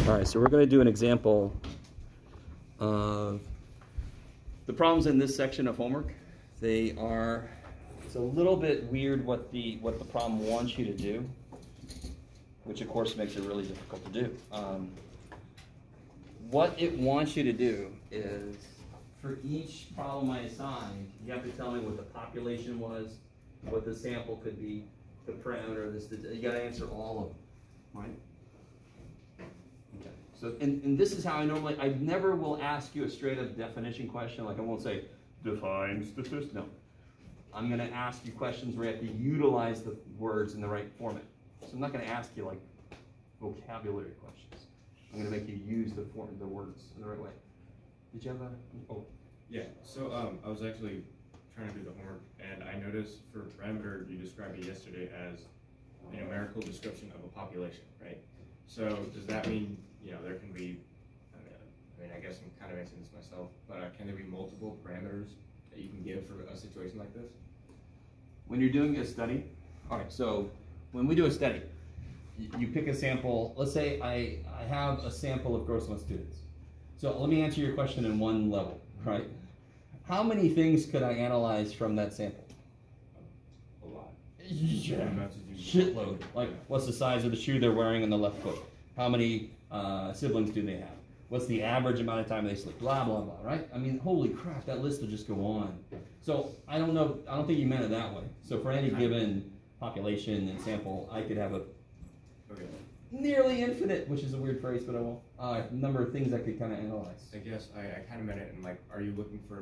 All right, so we're going to do an example of the problems in this section of homework. It's a little bit weird what the problem wants you to do, which of course makes it really difficult to do. What it wants you to do is, for each problem I assigned, you have to tell me what the population was, what the sample could be, the parameter, you got to answer all of them, right? Okay. So, and this is how I never will ask you a straight up definition question. Like I won't say, define statistics. No. I'm going to ask you questions where you have to utilize the words in the right format. So I'm not going to ask you like vocabulary questions. I'm going to make you use the words in the right way. Did you have a? Oh. Yeah. So I was actually trying to do the homework, and I noticed for parameter you described it yesterday as a numerical description of a population, right? So does that mean there can be? I guess I'm kind of answering this myself, but can there be multiple parameters that you can give for a situation like this? When you're doing a study, all right. So when we do a study, you pick a sample. Let's say I have a sample of Grossman students. So let me answer your question in one level, right? How many things could I analyze from that sample? A lot. Yeah. Shitload. Like, what's the size of the shoe they're wearing on the left foot? How many siblings do they have? What's the average amount of time they sleep? Blah, blah, blah, right? I mean, holy crap, that list will just go on. So I don't know, I don't think you meant it that way. So for any given population and sample, I could have a nearly infinite, which is a weird phrase, but I won't, number of things I could kind of analyze. I guess I kind of meant it in like, are you looking for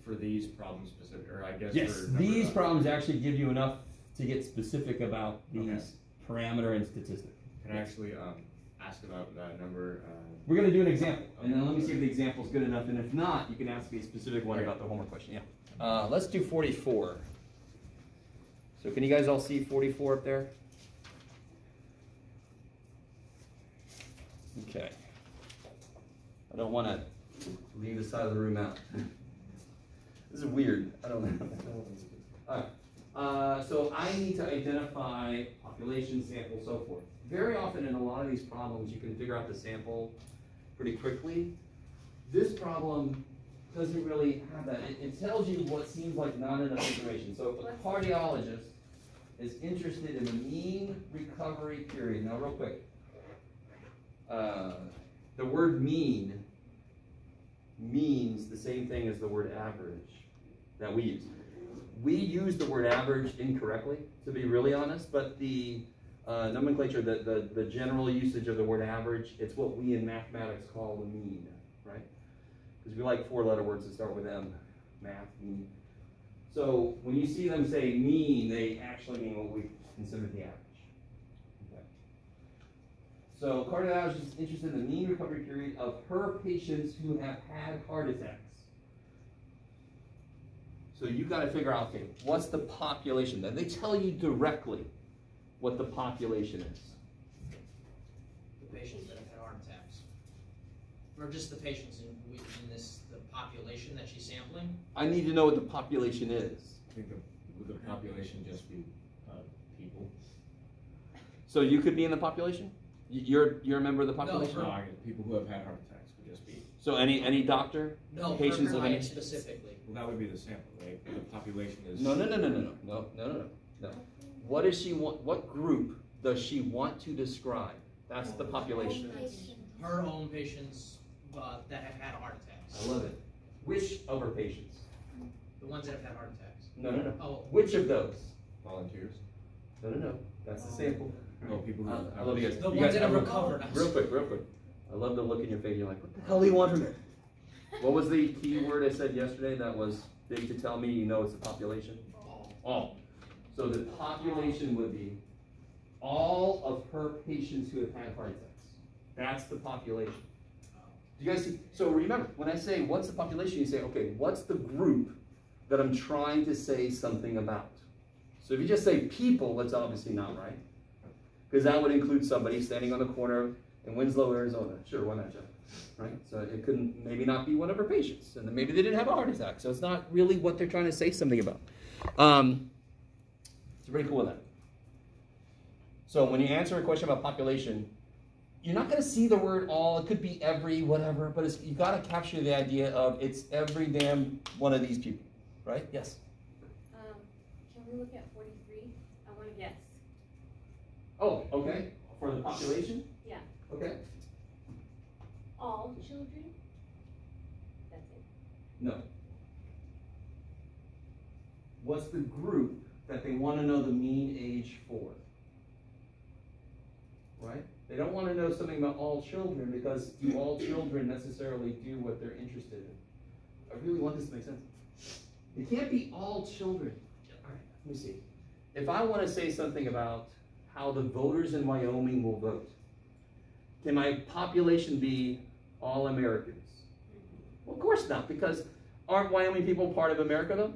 for these problems specific, or I guess yes, these problems actually give you enough to get specific about these parameter and statistic. Can I actually ask about that number? We're going to do an example, and then let me see if the example is good enough, and if not, you can ask me a specific one about the homework question. Yeah. Let's do 44. So can you guys all see 44 up there? Okay. I don't want to leave the side of the room out. This is weird. I don't know. All right. So I need to identify population, sample, so forth. Very often in a lot of these problems, you can figure out the sample pretty quickly. This problem doesn't really have that. It tells you what seems like not enough information. So a cardiologist is interested in the mean recovery period. Now, real quick. The word mean means the same thing as the word average that we use. We use the word average incorrectly, to be really honest, but the nomenclature, the general usage of the word average, it's what we in mathematics call the mean, right? Because we like four-letter words that start with M, math, mean. So when you see them say mean, they actually mean what we consider the average. So cardiologist is interested in the mean recovery period of her patients who have had heart attacks. So you've got to figure out, okay, what's the population? Then they tell you directly what the population is. The patients that have had heart attacks. Or just the patients in the population that she's sampling? I need to know what the population is. I think would the population just be people? So you could be in the population? You're a member of the population? No, people who have had heart attacks would just be. So any doctor? No, patients of any specifically. Well, that would be the sample, right? The population is. No. What does she want? What group does she want to describe? That's the population. Her own patients that have had heart attacks. I love it. Which of her patients? The ones that have had heart attacks. No. Oh. Which of those? Volunteers. No. That's the sample. Oh, people who I love you guys. The you ones guys that have recovered. Real quick. I love the look in your face. You're like, what the hell do you want from me? What was the key word I said yesterday that was big to tell me you know it's the population? All. So the population would be all of her patients who have had heart attacks. That's the population. Do you guys see? So remember, when I say what's the population, you say, okay, what's the group that I'm trying to say something about? So if you just say people, that's obviously not right. Because that would include somebody standing on the corner in Winslow, Arizona. Sure, why not, Jeff? Right? So it couldn't maybe not be one of her patients. And then maybe they didn't have a heart attack. So it's not really what they're trying to say something about. It's pretty cool with that. So when you answer a question about population, you're not going to see the word all. It could be every, whatever, but you got to capture the idea of it's every damn one of these people, right? Yes? Can we look at 43? I want to guess. Oh, okay. For the population? Yeah. Okay. All children? That's it. No. What's the group that they want to know the mean age for? Right? They don't want to know something about all children because do all children necessarily do what they're interested in? I really want this to make sense. It can't be all children. All right, let me see. If I want to say something about how the voters in Wyoming will vote, can my population be all Americans? Well, of course not, because aren't Wyoming people part of America though?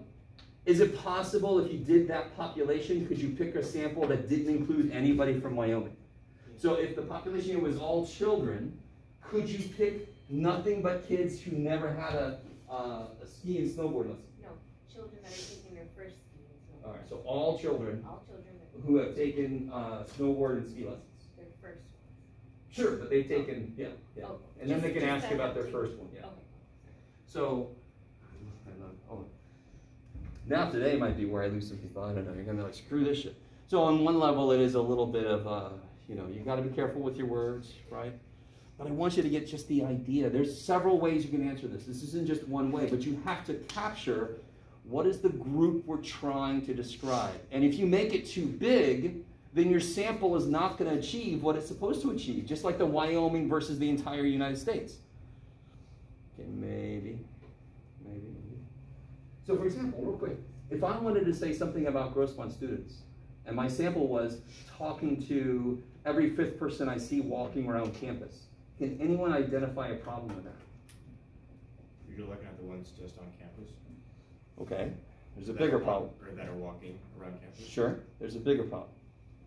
Is it possible if you did that population, could you pick a sample that didn't include anybody from Wyoming? So if the population was all children, could you pick nothing but kids who never had a ski and snowboard lesson? No, children that are taking their first ski and snowboard. All right, so all children All children that who have taken snowboard and ski lessons. their first one. Sure, but they've taken, yeah. Oh, And then they can just ask that about their too. first one, yeah. Okay. So, now today might be where I lose some people. I don't know. You're going to be like, screw this shit. So on one level, it is a little bit of, you got to be careful with your words, right? But I want you to get just the idea. There's several ways you can answer this. This isn't just one way, but you have to capture what is the group we're trying to describe. And if you make it too big, then your sample is not going to achieve what it's supposed to achieve, just like the Wyoming versus the entire United States. Okay, maybe. So for example, real quick, if I wanted to say something about Grossmont students, and my sample was talking to every fifth person I see walking around campus, can anyone identify a problem with that? You're looking at the ones just on campus? Okay, there's a That bigger are walk- problem. Or that are walking around campus? Sure, there's a bigger problem.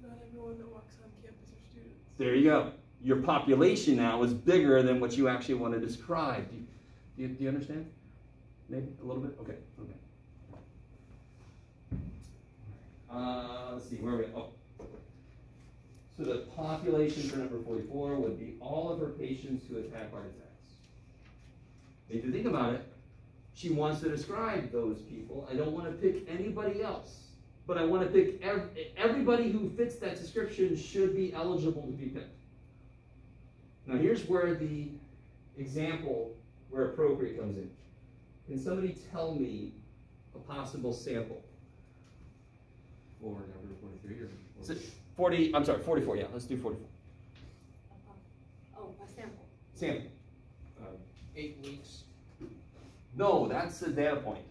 Not everyone that walks on campus are students. There you go. Your population now is bigger than what you actually want to describe. Do you understand? Maybe a little bit? Okay. Let's see, where are we? Oh. So the population for number 44 would be all of her patients who have had heart attacks. If you think about it, she wants to describe those people. I don't want to pick anybody else, but I want to pick everybody who fits that description should be eligible to be picked. Now here's where the example where appropriate comes in. Can somebody tell me a possible sample? For number 43 or? Is it 40, I'm sorry, 44, yeah, let's do 44. Oh, a sample. Sample. 8 weeks. No, that's the data point.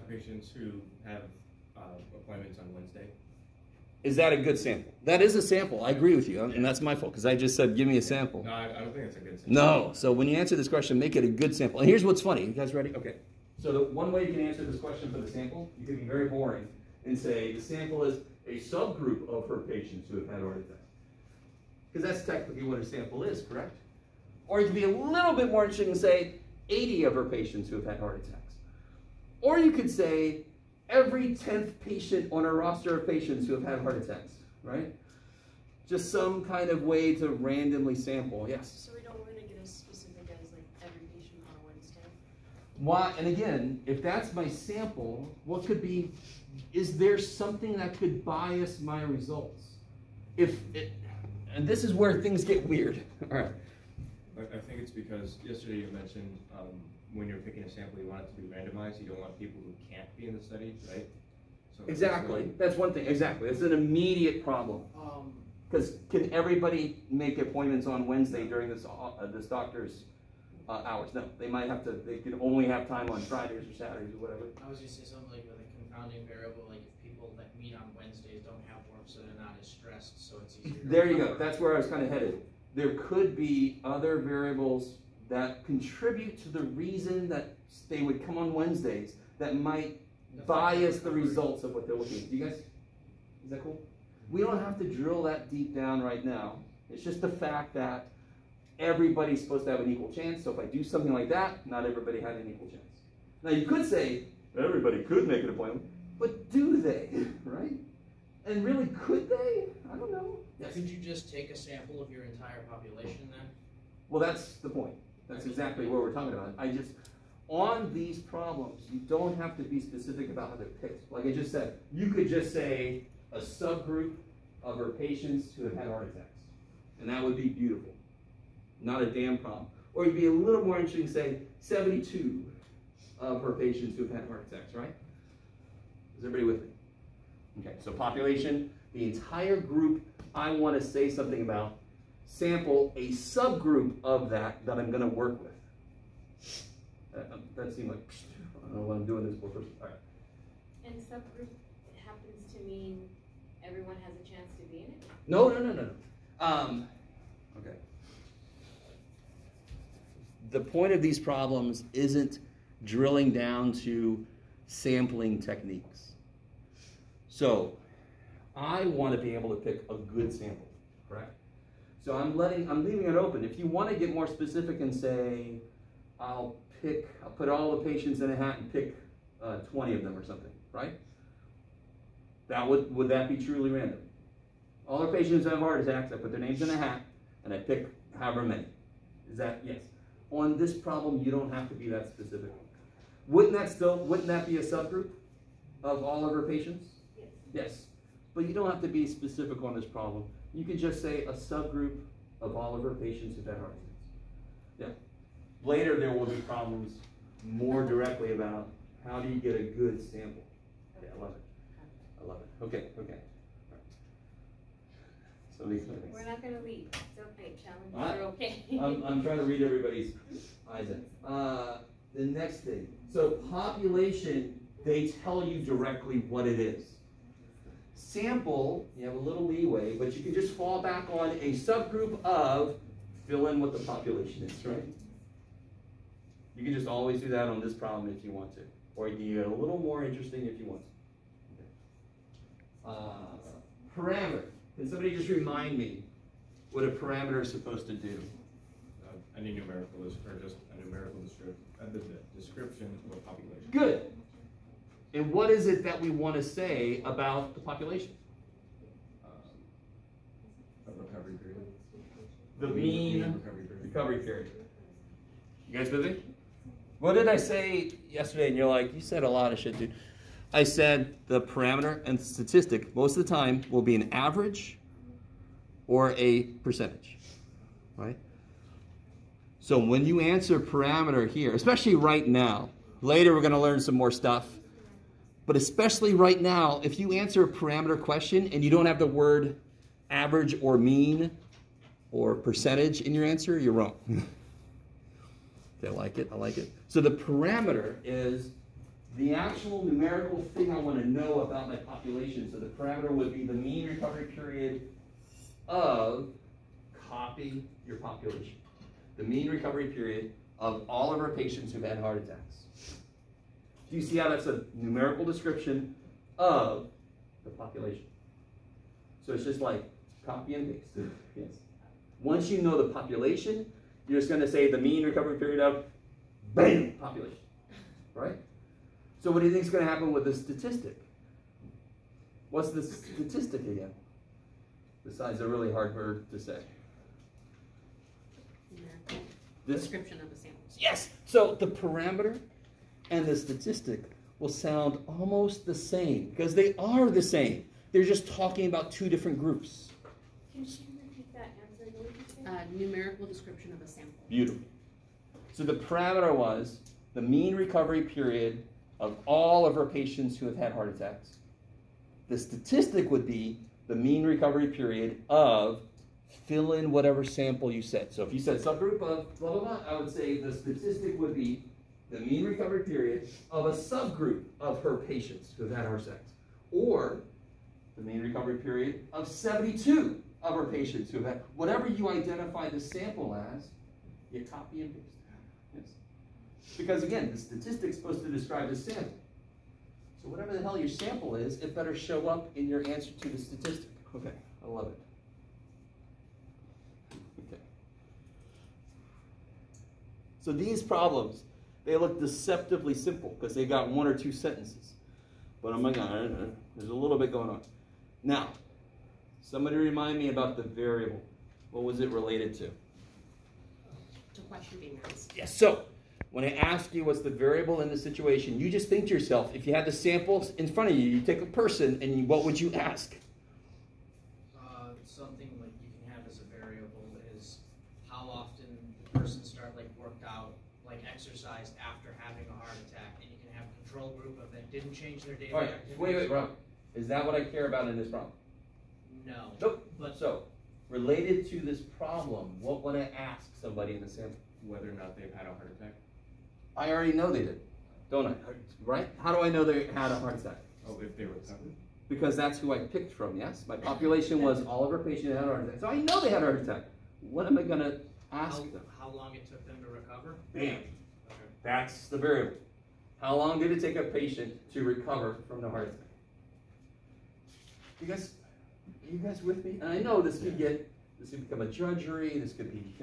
Patients who have appointments on Wednesday. Is that a good sample? That is a sample, I agree with you, and that's my fault, because I just said, give me a sample. No, I don't think it's a good sample. No, so when you answer this question, make it a good sample. And here's what's funny, you guys ready? Okay. So the one way you can answer this question for the sample, you can be very boring and say the sample is a subgroup of her patients who have had heart attacks. Because that's technically what a sample is, correct? Or you can be a little bit more interesting and say 80 of her patients who have had heart attacks. Or you could say every 10th patient on a roster of patients who have had heart attacks, right? Just some kind of way to randomly sample, yes? So we don't want to get as specific as like every patient on a Wednesday. Why, and again, if that's my sample, what could be, is there something that could bias my results? And this is where things get weird. All right. I think it's because yesterday you mentioned when you're picking a sample, you want it to be randomized. You don't want people who can't be in the study, right? So Exactly. That's one thing. Exactly. It's an immediate problem. Because can everybody make appointments on Wednesday during this doctor's hours? No, they might have to. They can only have time on Fridays or Saturdays or whatever. I was gonna say something like with a confounding variable, like if people that meet on Wednesdays don't have work, so they're not as stressed, so it's easier. to There you go. recover. That's where I was kind of headed. There could be other variables that contribute to the reason that they would come on Wednesdays that might bias the results of what they're looking at. Do you guys, is that cool? We don't have to drill that deep down right now. It's just the fact that everybody's supposed to have an equal chance. So if I do something like that, not everybody had an equal chance. Now you could say, everybody could make an appointment, but do they, right? And really, could they? I don't know. Yes. Could you just take a sample of your entire population then? Well, that's the point. That's exactly what we're talking about. On these problems, you don't have to be specific about how they're picked. Like I just said, you could just say a subgroup of her patients who have had heart attacks. And that would be beautiful. Not a damn problem. Or you'd be a little more interesting to say 72 of her patients who have had heart attacks, right? Is everybody with me? Okay, so population, the entire group I want to say something about, sample a subgroup of that I'm going to work with. That seemed like, I don't know what I'm doing this for. All right. And subgroup happens to mean everyone has a chance to be in it? No. Okay. The point of these problems isn't drilling down to sampling techniques. So, I want to be able to pick a good sample, correct? So I'm leaving it open. If you want to get more specific and say, I'll put all the patients in a hat and pick 20 of them or something, right? Would that be truly random? All the patients have heart attacks, I put their names in a hat, and I pick however many. Is that, yes. On this problem, you don't have to be that specific. Wouldn't that be a subgroup of all of her patients? Yes. Yes. But you don't have to be specific on this problem. You can just say a subgroup of all of her patients who've had heart attacks. Yeah. Later, there will be problems more directly about how do you get a good sample. Yeah, I love it. I love it. Okay. Right. So these are things. We're not going to leave. It's okay. Challenges What? are okay. I'm trying to read everybody's eyes in. The next thing. So population, they tell you directly what it is. Sample, you have a little leeway, but you can just fall back on a subgroup of, fill in what the population is, right? You can just always do that on this problem if you want to. Or you can get a little more interesting if you want to. Okay. Parameter. Can somebody just remind me what a parameter is supposed to do? Any numerical is, or just a numerical description of a population. Good. And what is it that we want to say about the population? A recovery period. The mean recovery period. recovery period. You guys with me? What did I say yesterday? And you're like, you said a lot of shit, dude. I said the parameter and the statistic most of the time will be an average or a percentage, right? So when you answer parameter here, especially right now, later we're going to learn some more stuff, but especially right now, if you answer a parameter question and you don't have the word average or mean or percentage in your answer, you're wrong. I like it. So the parameter is the actual numerical thing I want to know about my population. So the parameter would be the mean recovery period of, copy your population. The mean recovery period of all of our patients who've had heart attacks. Do you see how that's a numerical description of the population? So it's just like copy and paste. Yes. Once you know the population, you're just going to say the mean recovery period of, bam, population. Right? So what do you think is going to happen with the statistic? What's the statistic again? Besides a really hard word to say. Numerical This, description of the samples. yes! So the parameter and the statistic will sound almost the same because they are the same. They're just talking about two different groups. Can you repeat that answer? What did you say? Numerical description of a sample. Beautiful. So the parameter was the mean recovery period of all of our patients who have had heart attacks. The statistic would be the mean recovery period of, fill in whatever sample you said. So if you said subgroup of blah, blah, blah, I would say the statistic would be the mean recovery period of a subgroup of her patients who have had heart attacks. Or the mean recovery period of 72 of her patients who have had, whatever you identify the sample as, you copy and paste. Yes. Because again, the statistic's supposed to describe the sample. So whatever the hell your sample is, it better show up in your answer to the statistic. Okay, I love it. Okay. So these problems, they look deceptively simple because they got one or two sentences. But oh my God, there's a little bit going on. Now, Somebody remind me about the variable. What was it related to? To question being asked. Yes, so when I ask you what's the variable in the situation, you just think to yourself, if you had the samples in front of you, you take a person, and what would you ask? Something like you can have as a variable is how often the person worked out, exercised after having a heart attack, and you can have a control group of that didn't change their daily All right, activities. wait, Rob. Is that what I care about in this problem? No. Nope. But So, related to this problem, what would I ask somebody in the sample? Whether or not they've had a heart attack. I already know they did, don't I? Right? How do I know they had a heart attack? Oh, if they recovered. Because that's who I picked from, yes? My population was all of our patients that had a heart attack. So I know they had a heart attack. What am I going to ask them? how long it took them to recover? Bam. Okay. That's the variable. How long did it take a patient to recover from the heart attack? You guys with me? And I know this could become a drudgery, this could be,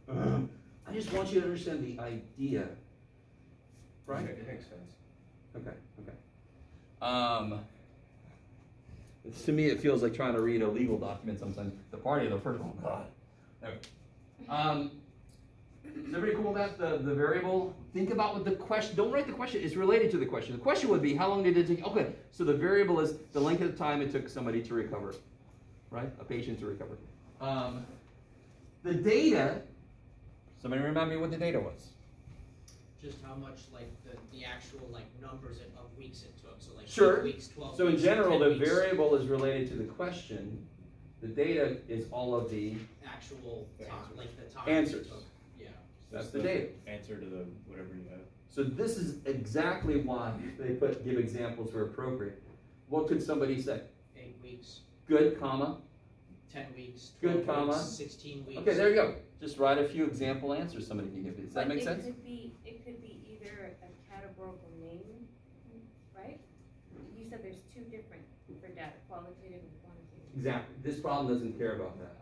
I just want you to understand the idea. Right? It makes sense. Okay. To me, it feels like trying to read a legal document sometimes. The party of the first one. God. Okay. Is everybody cool with that? The variable? Think about what the question, don't write the question, it's related to the question. The question would be, how long did it take? Okay, so the variable is the length of time it took somebody to recover, right? A patient to recover. The data, somebody remind me what the data was. Just how much the actual numbers of weeks it took. So Sure. 8 weeks, 12 So in weeks, general, 10 the weeks, variable is related to the question. The data is all of the actual time, the time answers. it took. Yeah. That's the data. Answer to the whatever you have. So this is exactly why they give examples where appropriate. What could somebody say? 8 weeks, Good, comma. 10 weeks, Good, 12 comma. weeks, 16 weeks. Okay, there you go. Just write a few example answers somebody can give you. Does that But make sense? It could be either a categorical name, right? You said there's two different for data, qualitative and quantitative. Exactly. This problem doesn't care about that.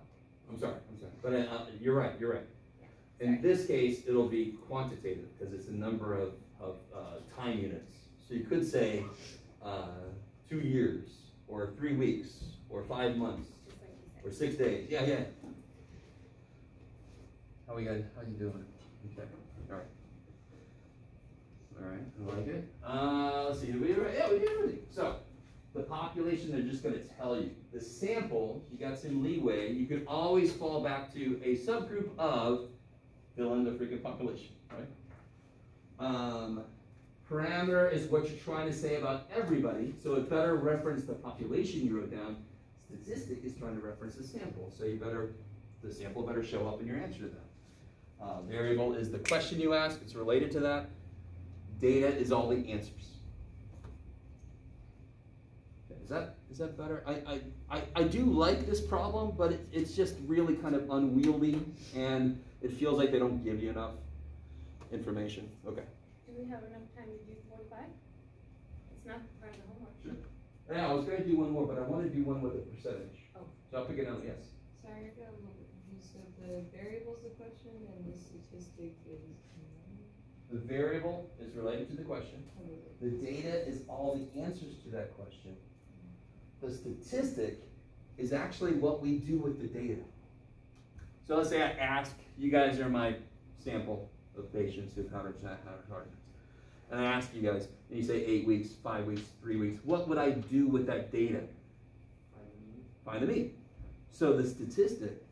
I'm sorry. But you're right. Yeah, In this case, it'll be quantitative because it's a number of time units. So you could say 2 years, or 3 weeks, or 5 months, just like you said. or 6 days. Yeah. How you doing? Okay. All right. I like it. Let's see. Did we do it? Yeah, we did everything. So the population, they're just going to tell you. The sample, you got some leeway. You can always fall back to a subgroup of fill in the freaking population, right? Parameter is what you're trying to say about everybody, so it better reference the population you wrote down. Statistic is trying to reference the sample, so the sample better show up in your answer to that. Variable is the question you ask, it's related to that. Data is all the answers. Okay, is that better? I do like this problem, but it's just really kind of unwieldy, and it feels like they don't give you enough information. Okay. Do we have enough time to do 45? It's not part of the homework. Sure. Yeah, I was going to do one more, but I want to do one with a percentage. Oh. So I'll pick it out, yes. Sorry, I got a little bit confused. So the variable's the question and the statistic is. The variable is related to the question. The data is all the answers to that question. The statistic is actually what we do with the data. So let's say I ask, you guys are my sample of patients who've had heart attacks. And I ask you guys, and you say 8 weeks, 5 weeks, 3 weeks, what would I do with that data? Find the mean. So the statistic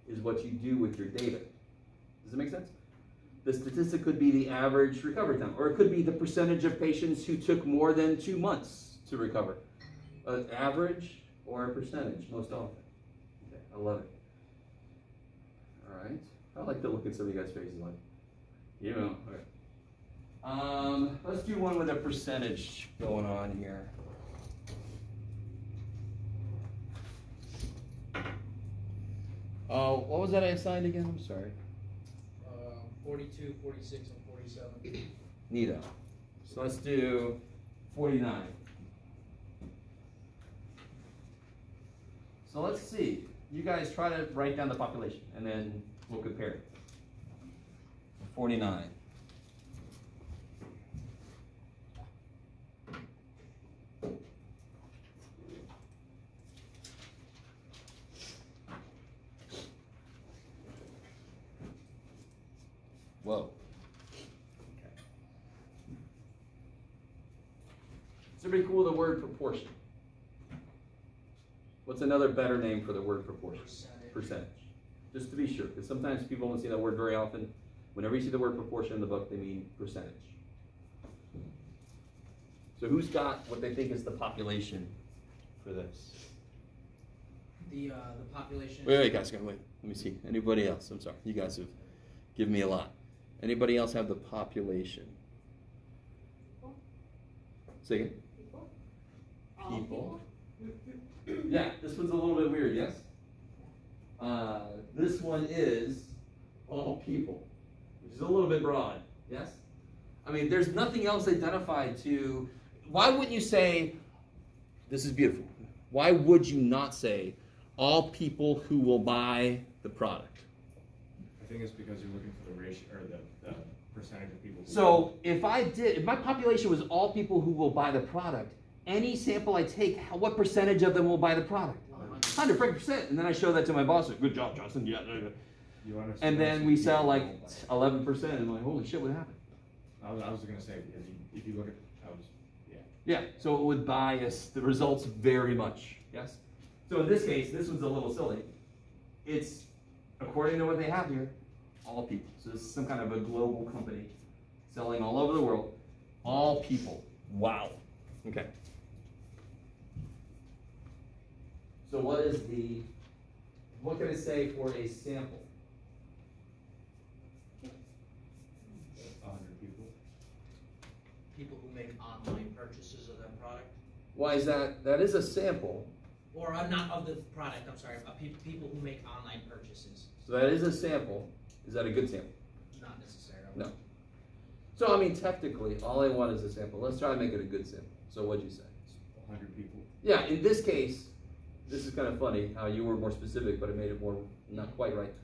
is what you do with your data. Does it make sense? The statistic could be the average recovery time, or it could be the percentage of patients who took more than 2 months to recover. An average or a percentage, most often. Okay, I love it. All right. I like to look at some of you guys' faces like, okay. Let's do one with a percentage going on here. Oh, what was that I assigned again? I'm sorry. 42, 46, and 47. Neato. So let's do 49. So let's see. You guys try to write down the population, and then we'll compare it. 49. Whoa. Is everybody cool with the word proportion? What's another better name for the word proportion? Percentage. Just to be sure, because sometimes people don't see that word very often. Whenever you see the word proportion in the book, they mean percentage. So who's got what they think is the population for this? The population. Wait, guys, wait. Let me see. Anybody else? I'm sorry. You guys have given me a lot. Anybody else have the population? Say again. People. Yeah, this one's a little bit weird, yes? This one is all people, which is a little bit broad, yes? I mean, there's nothing else identified to... Why wouldn't you say, this is beautiful, why would you not say all people who will buy the product? I think it's because you're looking for the ratio, or the percentage of people. So if my population was all people who will buy the product, any sample I take, what percentage of them will buy the product? 100%. And then I show that to my boss. Like, good job, Justin. Yeah. And then we sell like 11%. And I'm like, holy shit, what happened? I was going to say, because if you look at, Yeah, so it would bias the results very much. Yes? So in this case, this one's a little silly. It's, according to what they have here, all people. So this is some kind of a global company selling all over the world. All people. Wow. Okay. So what can I say for a sample? 100 people. People who make online purchases of that product. Why is that? That is a sample. Or not of the product, I'm sorry, people who make online purchases. So that is a sample. Is that a good sample? Not necessarily. No. So I mean, technically, all I want is a sample. Let's try to make it a good sample. So what'd you say? 100 people. Yeah, in this case, this is kind of funny how you were more specific, but it made it more not quite right.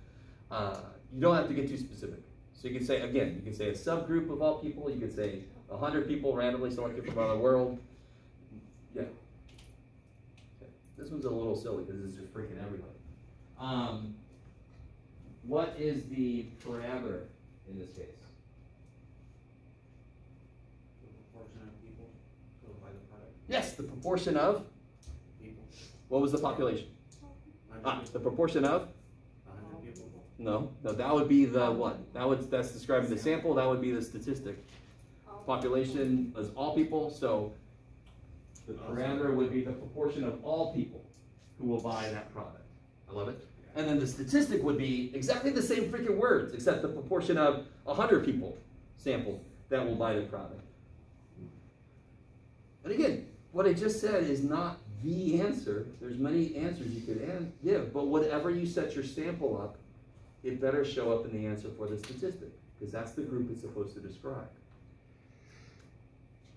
You don't have to get too specific. So you can say, again, you can say a subgroup of all people. You could say 100 people randomly selected from around the world. Yeah. Okay. This one's a little silly because it's just freaking everybody. What is the parameter in this case? The proportion of people who will buy the product. Yes, the proportion of? People. What was the population? The proportion of? 100 people. No, that would be the what? That's describing the sample. That would be the statistic. Population is all people, so the parameter would be the proportion of all people who will buy that product. I love it. And then the statistic would be exactly the same freaking words, except the proportion of 100 people sampled that will buy the product. And again, what I just said is not the answer. There's many answers you could give, but whatever you set your sample up, it better show up in the answer for the statistic, because that's the group it's supposed to describe.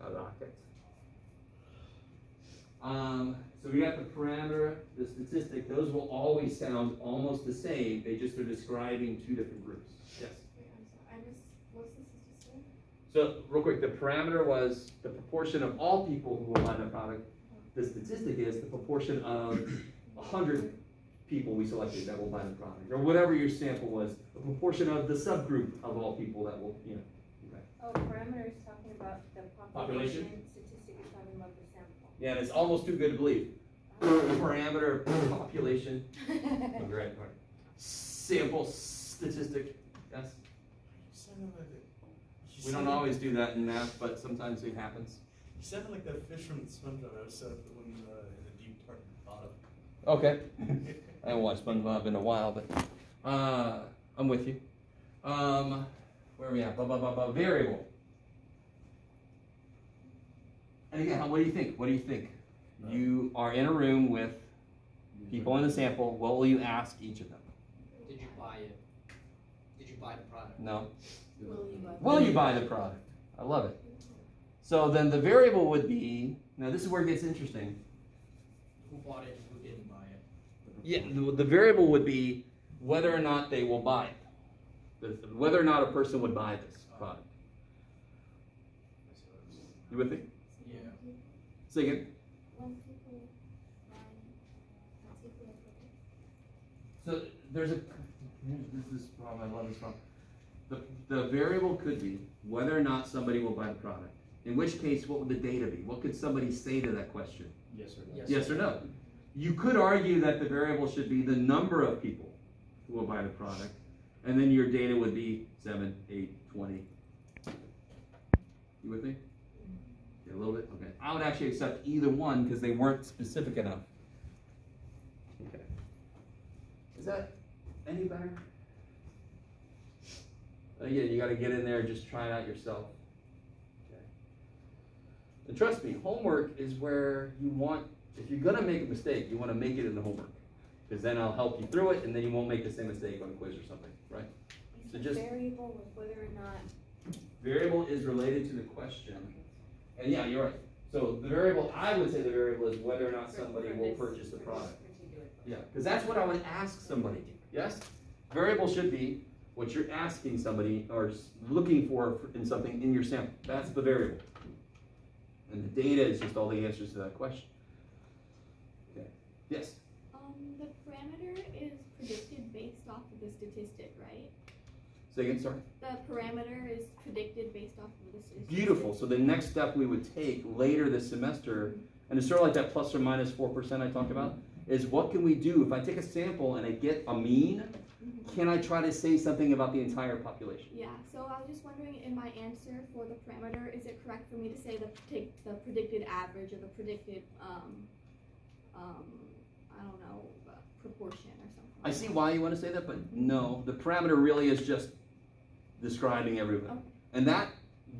I like it. So we got the parameter, the statistic. Those will always sound almost the same. They just are describing two different groups. Yes? Wait, I'm sorry. I missed, what's the statistic? So real quick, the parameter was the proportion of all people who will buy the product. The statistic is the proportion of 100 people we selected that will buy the product, or whatever your sample was, a proportion of the subgroup of all people that will, you know. Okay. Oh, parameter is talking about the population. Statistic is talking about the sample. Yeah, and it's almost too good to believe. Parameter, population, right. Sample, statistic, yes? We don't always do that in math, but sometimes it happens. You sounded like that fish from SpongeBob episode, the one in the deep dark bottom. Okay. I haven't watched SpongeBob in a while, but I'm with you. Where are we at? Variable. And again, what do you think? What do you think? You are in a room with people in the sample. What will you ask each of them? Did you buy it? Did you buy the product? No. Will Will you buy the product? I love it. So then the variable would be, now this is where it gets interesting. Who bought it and who didn't buy it? Yeah, the variable would be whether or not they will buy it. Whether or not a person would buy this product. You with me? Yeah. Say again. So there's this is problem, I love this problem. The variable could be whether or not somebody will buy the product. In which case, what would the data be? What could somebody say to that question? Yes or no? Yes or no? You could argue that the variable should be the number of people who will buy the product, and then your data would be 7, 8, 20. You with me? Yeah, a little bit? Okay. I would actually accept either one because they weren't specific enough. Okay. Is that any better? Again, you got to get in there and just try it out yourself. Okay. And trust me, homework is where you want, if you're going to make a mistake, you want to make it in the homework. Because then I'll help you through it, and then you won't make the same mistake on a quiz or something, right? So just variable was whether or not. Variable is related to the question. And yeah, you're right. So the variable, I would say the variable is whether or not somebody will purchase the product. Yeah, because that's what I would ask somebody. Yes? Variable should be what you're asking somebody or looking for in something in your sample. That's the variable. And the data is just all the answers to that question. Okay. Yes? The parameter is predicted based off of the statistic, right? Say again, sorry? The parameter is predicted based off of the statistic. Beautiful. So the next step we would take later this semester, and it's sort of like that plus or minus 4% I talked about, is what can we do? If I take a sample and I get a mean, can I try to say something about the entire population? Yeah, so I was just wondering in my answer for the parameter, is it correct for me to say the predicted average or the predicted, I don't know, proportion or something? I see why you want to say that, but no. The parameter really is just describing everybody. Okay. And that,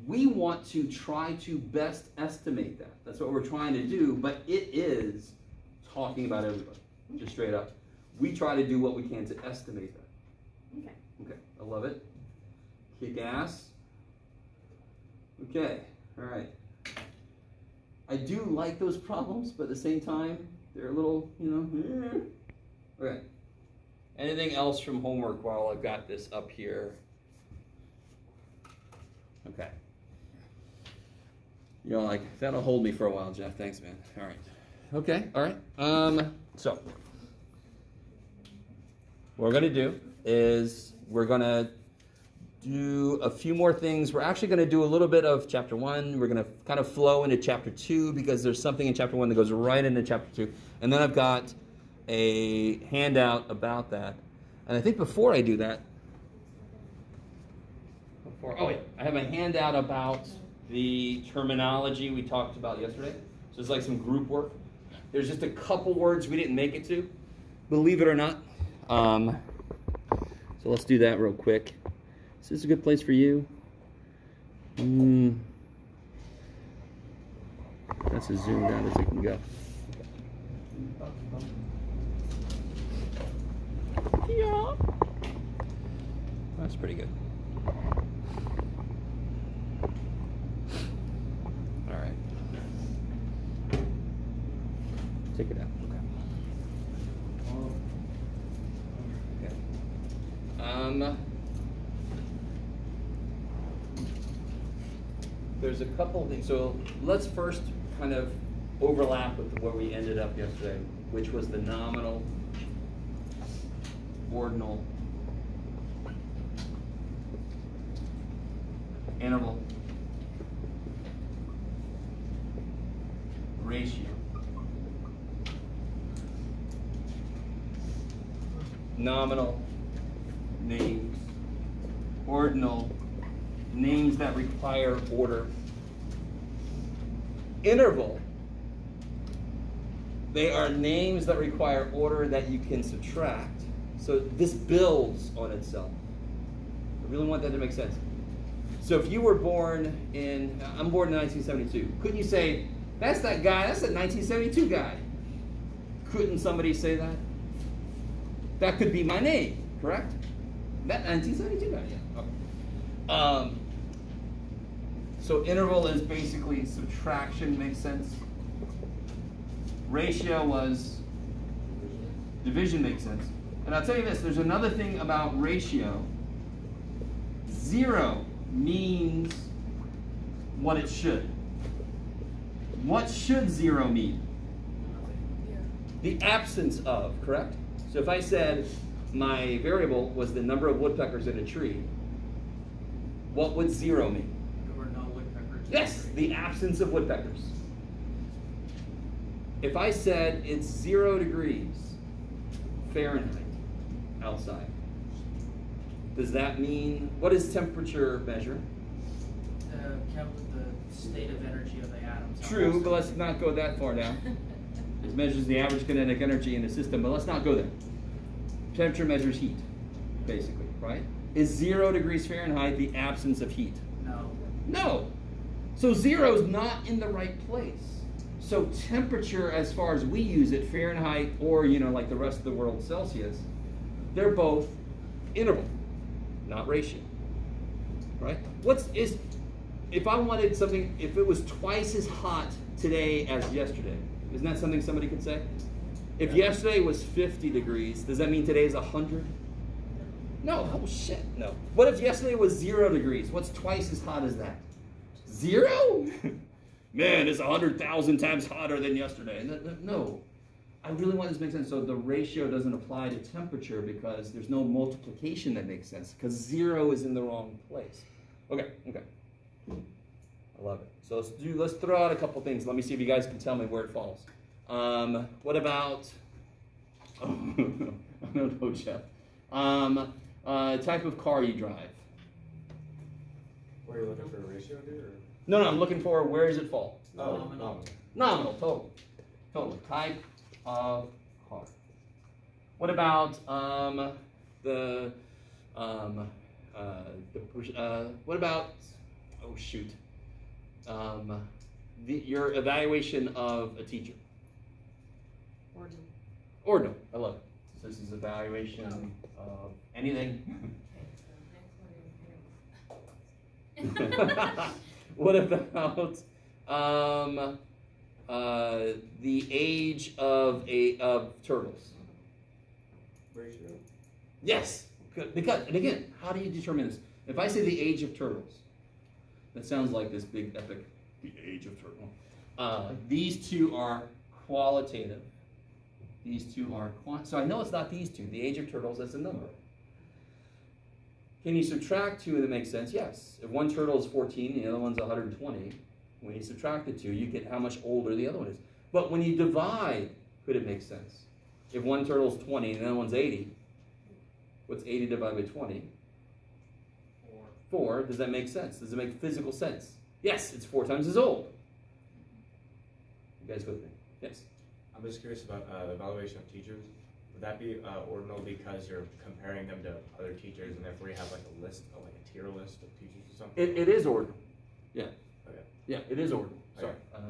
we want to try to best estimate that. That's what we're trying to do, but it is talking about everybody, just straight up. We try to do what we can to estimate that. Okay. Okay, I love it. Kick ass. Okay, all right. I do like those problems, but at the same time, they're a little, you know. Okay. Anything else from homework while I've got this up here? Okay. You're like, that'll hold me for a while, Jeff. Thanks, man. All right. Okay, all right. So, what we're going to do is we're going to do a few more things. We're actually going to do a little bit of chapter 1. We're going to kind of flow into chapter 2 because there's something in chapter 1 that goes right into chapter 2. And then I've got a handout about that. And I think before I do that, I have a handout about the terminology we talked about yesterday. So it's like some group work. There's just a couple words we didn't make it to, believe it or not. So let's do that real quick. Is this a good place for you? That's as zoomed out as it can go. Yeah. That's pretty good. All right. Take it out. Okay. Okay. There's a couple of things. So let's first kind of overlap with where we ended up yesterday, which was the nominal, ordinal, interval, ratio, nominal, names, ordinal, names that require order, interval, they are names that require order that you can subtract. So this builds on itself. I really want that to make sense. So if you were born in, I'm born in 1972, couldn't you say, that's that guy, that's that 1972 guy? Couldn't somebody say that? That could be my name, correct? That 1972 guy, yeah. Okay. So interval is basically subtraction, makes sense. Ratio was division, makes sense. And I'll tell you this, there's another thing about ratio. 0 means what it should. What should 0 mean? The absence of, correct? So if I said my variable was the number of woodpeckers in a tree, what would 0 mean? There were no woodpeckers. Yes, the absence of woodpeckers. If I said it's 0 degrees Fahrenheit outside, does that mean, what does temperature measure? The state of energy of the atoms. True, but let's not go that far down. It measures the average kinetic energy in the system, but let's not go there. Temperature measures heat, basically, right? Is 0 degrees Fahrenheit the absence of heat? No. No. So 0 is not in the right place. So temperature, as far as we use it, Fahrenheit or, like the rest of the world, Celsius, they're both interval, not ratio, right? If I wanted something, if it was twice as hot today as yesterday, isn't that something somebody could say? If yesterday was 50 degrees, does that mean today is 100? No, oh shit, no. What if yesterday was 0 degrees? What's twice as hot as that? 0? Man, it's 100,000 times hotter than yesterday. No, I really want this to make sense. So the ratio doesn't apply to temperature because there's no multiplication that makes sense because 0 is in the wrong place. Okay. I love it. So let's throw out a couple things. Let me see if you guys can tell me where it falls. What about, I don't know, Jeff. Type of car you drive. Were you looking for a ratio, dude? Or? No, I'm looking for where does it fall? Oh, Nominal, total. Type of car. What about what about, oh shoot, your evaluation of a teacher? Ordinal, I love it. So this is evaluation of anything. What about the age of turtles? Ratio? Yes, good. Because, and again, how do you determine this? If I say the age of turtles, that sounds like this big epic, the age of turtle. These two are qualitative. These two are so I know it's not these two. The age of turtles, that's a number. Can you subtract two and it makes sense? Yes. If one turtle is 14 and the other one's 120, when you subtract the two, you get how much older the other one is. But when you divide, could it make sense? If one turtle is 20 and the other one's 80, what's 80 divided by 20? 4. Does that make sense? Does it make physical sense? Yes, it's 4 times as old. You guys with me? Yes. I'm just curious about the evaluation of teachers. Would that be ordinal because you're comparing them to other teachers, and therefore you have like a list, like a tier list of teachers or something? It is ordinal. Yeah. Okay. Yeah, it is ordinal. Sorry. Okay.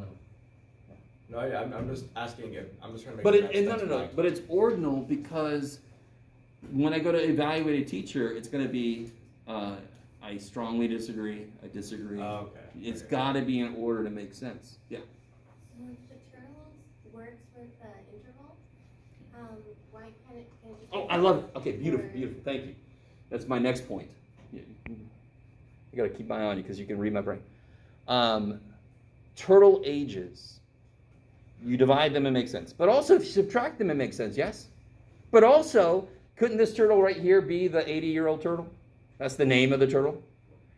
No, I'm just asking. I'm just trying to make. But no. But it's ordinal because when I go to evaluate a teacher, it's going to be I strongly disagree. I disagree. Oh, okay. It's got to be in order to make sense. Yeah. So if the turtles works with the interval, why can't it just... Oh, I love it. Okay, beautiful. Thank you. That's my next point. I got to keep my eye on you because you can read my brain. Turtle ages. You divide them, it makes sense. But also, if you subtract them, it makes sense, yes? But also, couldn't this turtle right here be the 80-year-old turtle? That's the name of the turtle.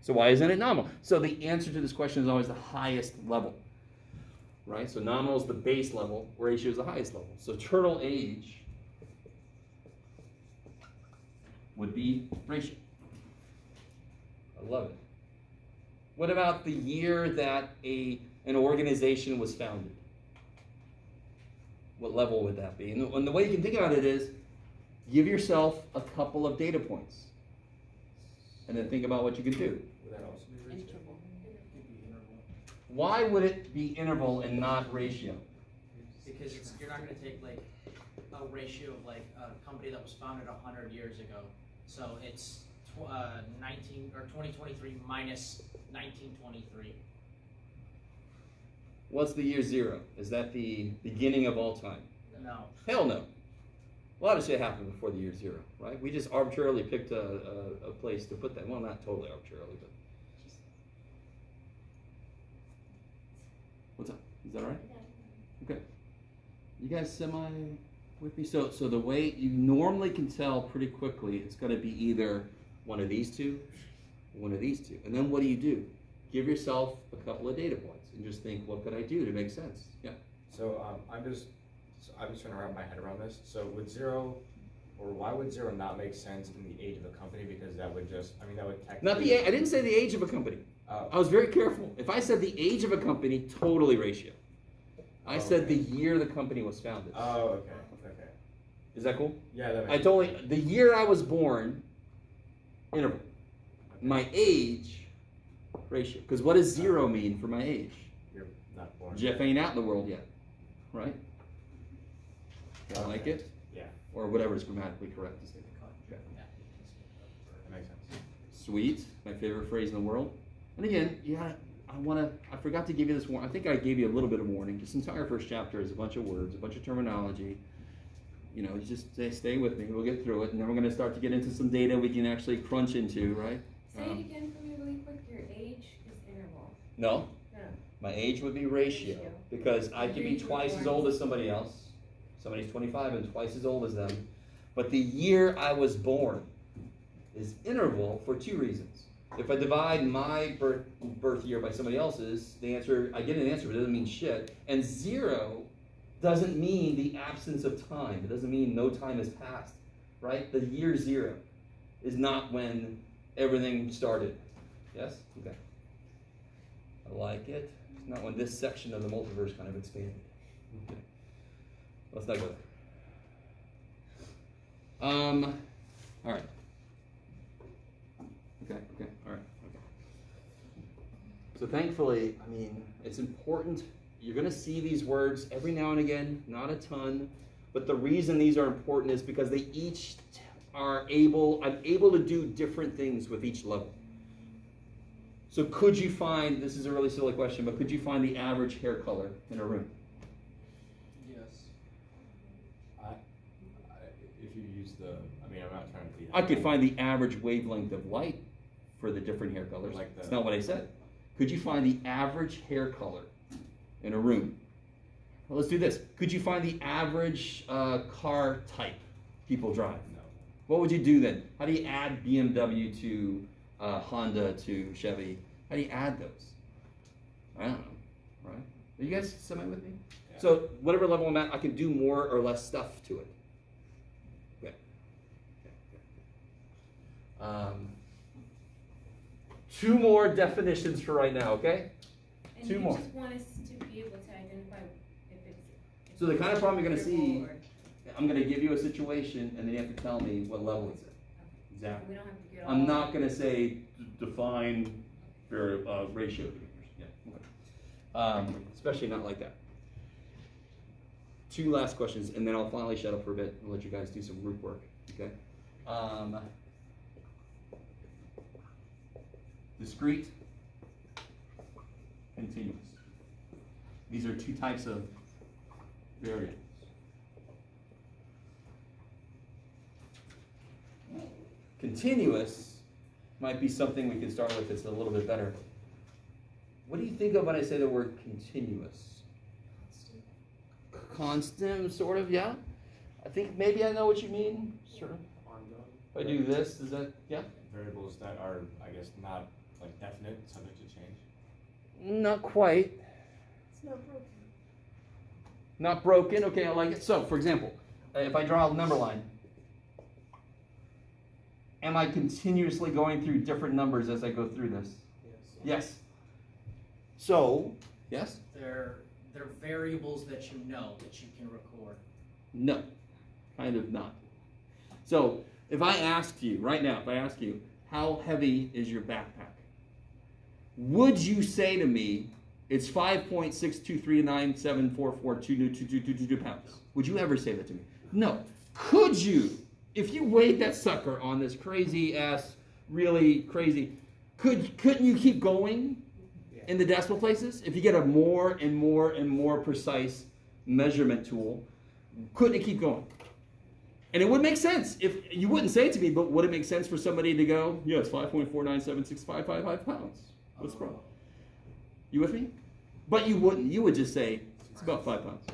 So why isn't it nominal? So the answer to this question is always the highest level. Right? So nominal is the base level, ratio is the highest level. So turtle age would be ratio. I love it. What about the year that an organization was founded? What level would that be? And the way you can think about it is, give yourself a couple of data points. And then think about what you can do. Would that also be ratio? Why would it be interval and not ratio? Because you're not going to take like a ratio of like a company that was founded 100 years ago. So it's 2023 minus 1923. What's the year 0? Is that the beginning of all time? No. Hell no. A lot of shit happened before the year 0, right? We just arbitrarily picked a place to put that. Well, not totally arbitrarily, but. What's up? Is that all right? Okay. You guys semi with me? So the way you normally can tell pretty quickly, it's going to be either one of these two one of these two. And then what do? Give yourself a couple of data points and just think, what could I do to make sense? Yeah. So I'm just trying to wrap my head around this. So would 0, or why would 0 not make sense in the age of a company? Because that would just, I mean, that would technically... Not the I didn't say the age of a company. Oh. I was very careful. If I said the age of a company, totally ratio. I said the year the company was founded. Oh, okay. Okay. Is that cool? Yeah, that makes I told you, the year I was born, interval. My age, ratio. Because what does 0 mean for my age? You're not born. Jeff ain't out in the world yet, right? I like it? Yeah. Or whatever is grammatically correct to say. Okay. That makes sense. Sweet, my favorite phrase in the world. And again, I forgot to give you this warning. I think I gave you a little bit of warning. This entire first chapter is a bunch of words, a bunch of terminology. You know, just stay with me. We'll get through it, and then we're going to start to get into some data we can actually crunch into, right? Say it again for me really quick. Your age is interval. No. No. My age would be ratio, because I could be twice as old as somebody else. Somebody's 25 and twice as old as them. But the year I was born is interval for 2 reasons. If I divide my birth year by somebody else's, I get an answer, but it doesn't mean shit. And 0 doesn't mean the absence of time. It doesn't mean no time has passed, right? The year 0 is not when everything started. Yes? Okay. I like it. It's not when this section of the multiverse kind of expanded. Okay. Let's not go there. All right. Okay, all right, okay. So thankfully, I mean, it's important. You're going to see these words every now and again, not a ton, but the reason these are important is because they each I'm able to do different things with each level. So could you find, this is a really silly question, but could you find the average hair color in a room? Yes. If you use I'm not trying to be... I could find the average wavelength of light for the different hair colors. That's not what I said. Could you find the average hair color in a room? Well, let's do this. Could you find the average car type people drive? No. What would you do then? How do you add BMW to Honda to Chevy? How do you add those? I don't know, right? Are you guys semi with me? Yeah. So whatever level I'm at, I can do more or less stuff to it. Okay. Two more definitions for right now, okay? And 2 more. You just want us to be able to identify if it's... So the kind of problem you're going to see, or... I'm going to give you a situation, and then you have to tell me what level it's at. Exactly. We don't have to get all... I'm not going to say define ratio behaviors. Yeah. Okay. Especially not like that. 2 last questions, and then I'll finally shut up for a bit and let you guys do some group work. Okay. Discrete, continuous. These are 2 types of variables. Continuous might be something we can start with that's a little bit better. What do you think of when I say the word continuous? Constant, sort of, yeah? I think maybe I know what you mean, sort of. If I do this, is that, yeah? Variables that are, I guess, not like definite, subject to change? Not quite. It's not broken. Not broken, okay, I like it. So, for example, if I draw a number line, am I continuously going through different numbers as I go through this? Yes. Yes. So, yes? They're variables that you know that you can record. No, kind of not. So, if I asked you, right now, if I ask you, how heavy is your backpack? Would you say to me, it's 5.62397442222 pounds? Would you ever say that to me? No. Could you, if you weighed that sucker on this crazy ass, really crazy, couldn't you keep going in the decimal places? If you get a more and more and more precise measurement tool, couldn't it keep going? And it would make sense. If you wouldn't say it to me, but would it make sense for somebody to go, yeah, it's 5.4976555 pounds. What's the problem? You with me? But you wouldn't. You would just say, it's about 5 pounds.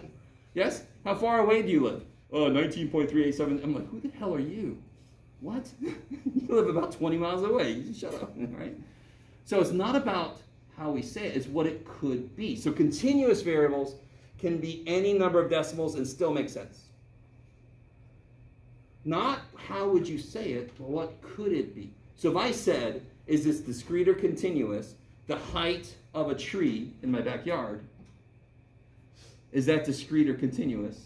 Yes? How far away do you live? Oh, 19.387. I'm like, who the hell are you? What? You live about 20 miles away. You just shut up, right? So it's not about how we say it, it's what it could be. So continuous variables can be any number of decimals and still make sense. Not how would you say it, but what could it be? So if I said, is this discrete or continuous, the height of a tree in my backyard, is that discrete or continuous?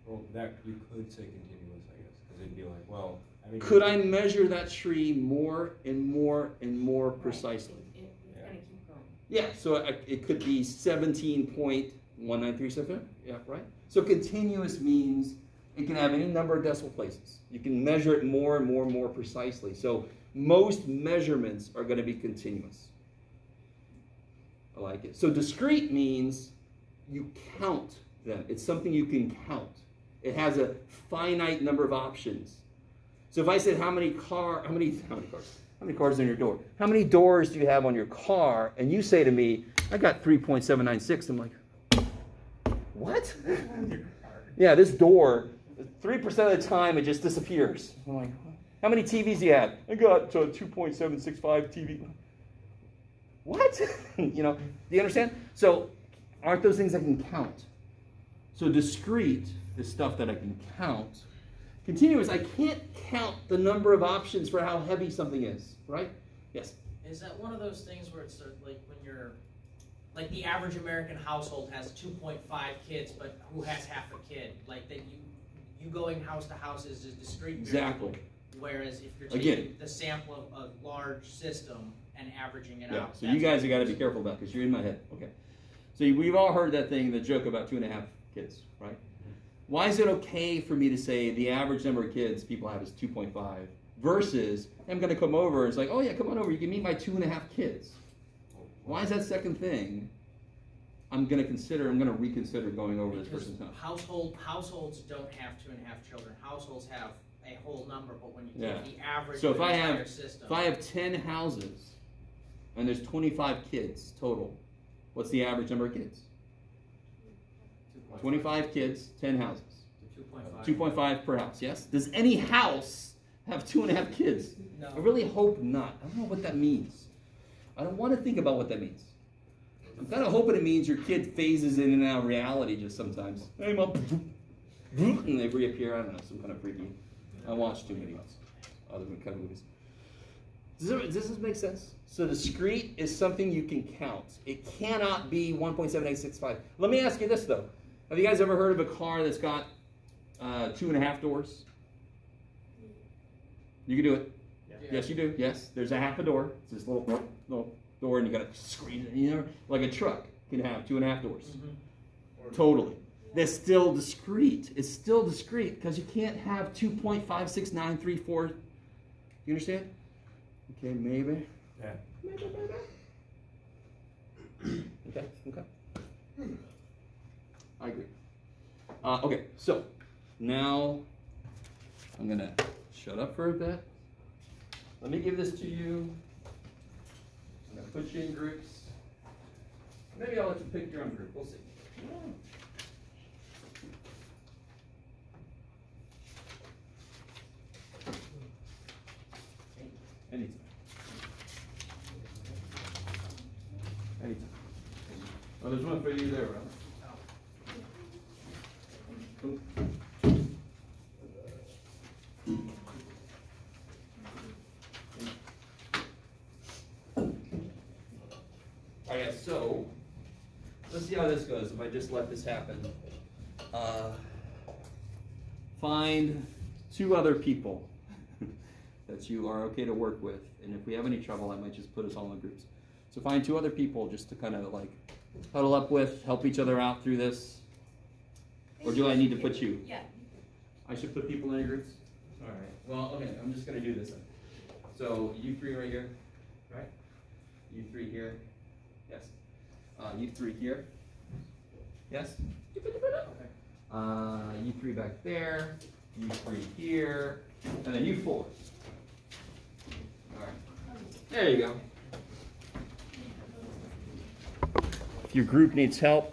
Well, that you could say continuous, I guess, because it'd be like, well, I mean, Could I measure that tree more and more and more precisely? It's gonna keep going. Yeah, so it could be 17.1937, yeah, right? So continuous means it can have any number of decimal places. You can measure it more and more and more precisely. So most measurements are going to be continuous. I like it. So discrete means you count them. It's something you can count. It has a finite number of options. So if I said how many cars are in your door? How many doors do you have on your car? And you say to me, I got 3.796. I'm like, what? Yeah, this door, 3% of the time it just disappears. I'm like, how many TVs do you have? I got 2.765 TV. What? You know, do you understand? So aren't those things I can count? So discrete is stuff that I can count. Continuous, I can't count the number of options for how heavy something is, right? Yes? Is that one of those things where it's like when you're, like the average American household has 2.5 kids, but who has half a kid? Like that you going house to house is a discrete variable. Exactly. Whereas if you're taking the sample of a large system and averaging it out. So you guys have got to be careful about because you're in my head. Okay. So we've all heard that thing, the joke about 2.5 kids, right? Why is it okay for me to say the average number of kids people have is 2.5 versus I'm going to come over and it's like, oh yeah, come on over, you can meet my 2.5 kids. Why is that second thing I'm going to reconsider going over this person's house? Households don't have 2.5 children. Households have a whole number, but when you take the average so of the entire if system. I have 10 houses and there's 25 kids total, what's the average number of kids? 25 kids, 10 houses. 2.5 per house, yes? Does any house have 2.5 kids? No. I really hope not. I don't know what that means. I don't want to think about what that means. I'm kind of hoping it means your kid phases in and out of reality just sometimes. Hey, Mom. And they reappear. I don't know, some kind of freaky. I watched too many other kind of movies. Does this make sense? So discrete is something you can count. It cannot be 1.7865. Let me ask you this, though. Have you guys ever heard of a car that's got 2.5 doors? You can do it. Yeah. Yes, you do. Yes, there's a half a door. It's this little door, and you got to screen it. You know, like a truck can have 2.5 doors. Mm-hmm. Totally. That's still discrete. It's still discrete because you can't have 2.56934. You understand? Okay, maybe. Yeah. Maybe. Okay. I agree. Okay, so now I'm going to shut up for a bit. Let me give this to you. I'm going to put you in groups. Maybe I'll let you pick your own group. We'll see. Anytime. Oh, there's one for you there, right? Alright, so let's see how this goes if I just let this happen. Find 2 other people that you are okay to work with, and if we have any trouble, I might just put us all in groups. So find 2 other people just to kind of like huddle up with, help each other out through this. Or do I need to put you? Yeah. I should put people in your groups? All right. Well, okay, I'm just going to do this then. So you 3 right here, right? You 3 here. Yes. You 3 here. Yes? Okay. You 3 back there. You 3 here. And then you 4. All right. There you go. If your group needs help,